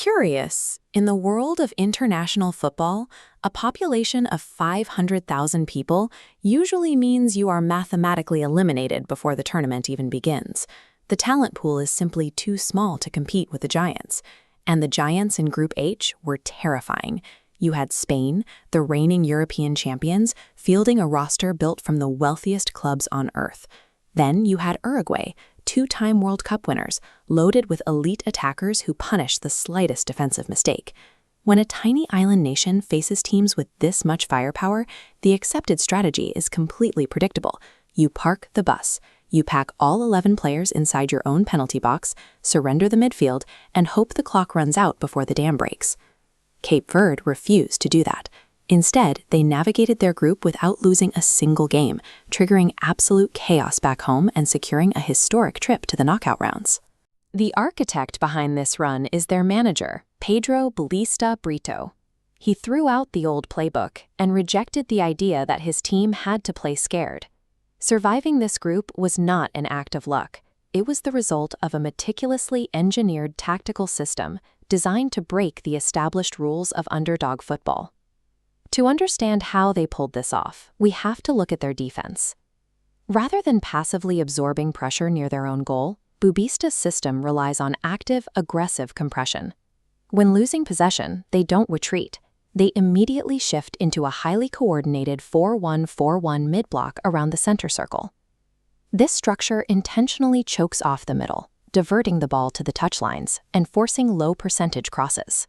Curious, in the world of international football, a population of 500,000 people usually means you are mathematically eliminated before the tournament even begins. The talent pool is simply too small to compete with the Giants. And the Giants in Group H were terrifying. You had Spain, the reigning European champions, fielding a roster built from the wealthiest clubs on earth. Then you had Uruguay, two-time World Cup winners, loaded with elite attackers who punish the slightest defensive mistake. When a tiny island nation faces teams with this much firepower, the accepted strategy is completely predictable. You park the bus. You pack all 11 players inside your own penalty box, surrender the midfield, and hope the clock runs out before the dam breaks. Cape Verde refused to do that. Instead, they navigated their group without losing a single game, triggering absolute chaos back home and securing a historic trip to the knockout rounds. The architect behind this run is their manager, Pedro Bubista Brito. He threw out the old playbook and rejected the idea that his team had to play scared. Surviving this group was not an act of luck. It was the result of a meticulously engineered tactical system designed to break the established rules of underdog football. To understand how they pulled this off, we have to look at their defense. Rather than passively absorbing pressure near their own goal, Bubista's system relies on active, aggressive compression. When losing possession, they don't retreat. They immediately shift into a highly coordinated 4-1-4-1 mid-block around the center circle. This structure intentionally chokes off the middle, diverting the ball to the touchlines and forcing low-percentage crosses.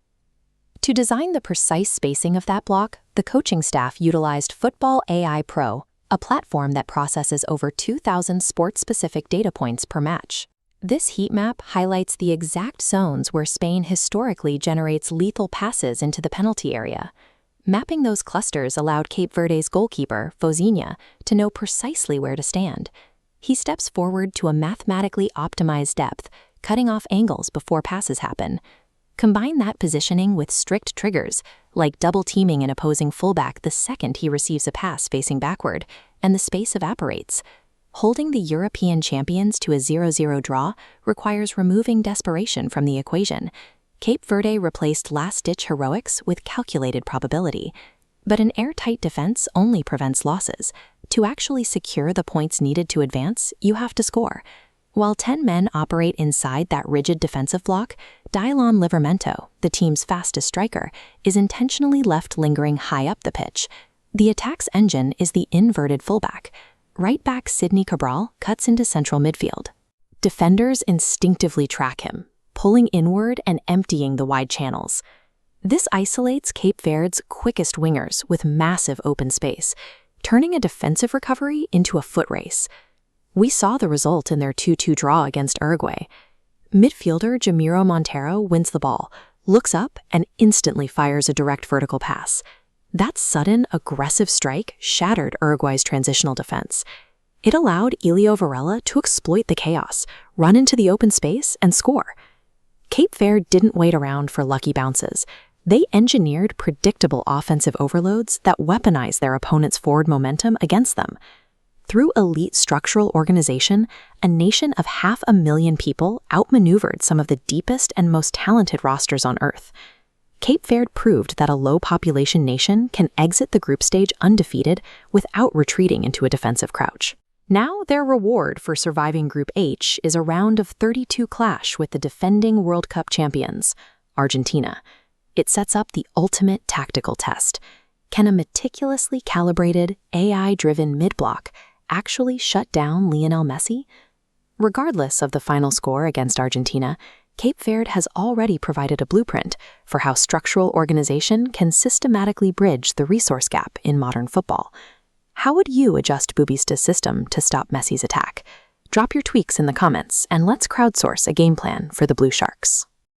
To design the precise spacing of that block, the coaching staff utilized Football AI Pro, a platform that processes over 2,000 sport-specific data points per match. This heat map highlights the exact zones where Spain historically generates lethal passes into the penalty area. Mapping those clusters allowed Cape Verde's goalkeeper, Fozinha, to know precisely where to stand. He steps forward to a mathematically optimized depth, cutting off angles before passes happen. Combine that positioning with strict triggers, like double-teaming an opposing fullback the second he receives a pass facing backward, and the space evaporates. Holding the European champions to a 0-0 draw requires removing desperation from the equation. Cape Verde replaced last-ditch heroics with calculated probability. But an airtight defense only prevents losses. To actually secure the points needed to advance, you have to score. While 10 men operate inside that rigid defensive block, Dylan Livramento, the team's fastest striker, is intentionally left lingering high up the pitch. The attack's engine is the inverted fullback. Right back Sidney Cabral cuts into central midfield. Defenders instinctively track him, pulling inward and emptying the wide channels. This isolates Cape Verde's quickest wingers with massive open space, turning a defensive recovery into a foot race. We saw the result in their 2-2 draw against Uruguay. Midfielder Jamiro Montero wins the ball, looks up, and instantly fires a direct vertical pass. That sudden, aggressive strike shattered Uruguay's transitional defense. It allowed Elio Varela to exploit the chaos, run into the open space, and score. Cape Verde didn't wait around for lucky bounces. They engineered predictable offensive overloads that weaponized their opponent's forward momentum against them. Through elite structural organization, a nation of 500,000 people outmaneuvered some of the deepest and most talented rosters on Earth. Cape Verde proved that a low-population nation can exit the group stage undefeated without retreating into a defensive crouch. Now their reward for surviving Group H is a round of 32 clash with the defending World Cup champions, Argentina. It sets up the ultimate tactical test. Can a meticulously calibrated, AI-driven mid-block actually shut down Lionel Messi? Regardless of the final score against Argentina, Cape Verde has already provided a blueprint for how structural organization can systematically bridge the resource gap in modern football. How would you adjust Bubista's system to stop Messi's attack? Drop your tweaks in the comments and let's crowdsource a game plan for the Blue Sharks.